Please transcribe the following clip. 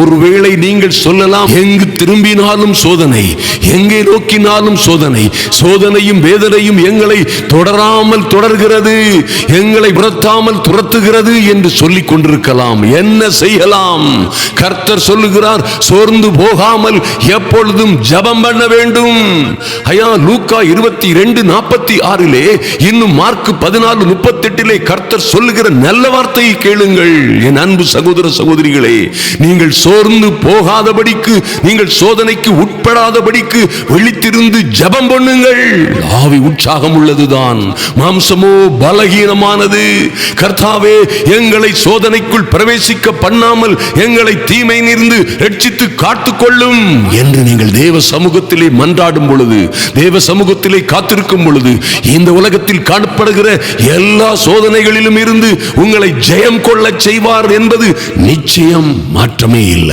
ஒருவேளை நீங்கள் சொல்லலாம், எங்கு திரும்பினாலும் சோதனை, எங்கே நோக்கினாலும் சோதனை, சோதனையும் வேதனையும் எங்களை தொடராமல் தொடர்கிறது, எங்களை துரத்தாமல் துரத்துகிறது என்று சொல்லிக் கொண்டிருக்கலாம். என்ன செய்யலாம்? கர்த்தர் சொல்லுகிறார், சோர்ந்து போகாமல் எப்பொழுதும் ஜெபம் பண்ண வேண்டும். ஐயா, லூக்கா 22:46 இன்னும் மார்க் 14:38 கர்த்தர் சொல்லுகிற நல்ல வார்த்தையை கேளுங்கள். என் அன்பு சகோதர சகோதரிகளே, நீங்கள் சோர்ந்து போகாதபடிக்கு, நீங்கள் சோதனைக்கு உட்படாதபடிக்கு விழித்திருந்து ஜெபம் பண்ணுங்கள். ஆவி உற்சாகம் உள்ளதுதான், மாம்சமோ பலகீனமானது. கர்த்தாவே, எங்களை சோதனைக்குள் பிரவேசிக்க பண்ணாமல் எங்களை தீமையிலிருந்து ரட்சித்து காத்துக்கொள்ளும் என்று நீங்கள் தேவ சமூகத்திலே மன்றாடும் பொழுது, தேவ சமூகத்திலே காத்திருக்கும் பொழுது, இந்த உலகத்தில் காணப்படுகிற எல்லா சோதனைகளிலும் இருந்து உங்களை ஜெயம் கொள்ள செய்வார் என்பது நிச்சயம், மாற்றமே இல்லை.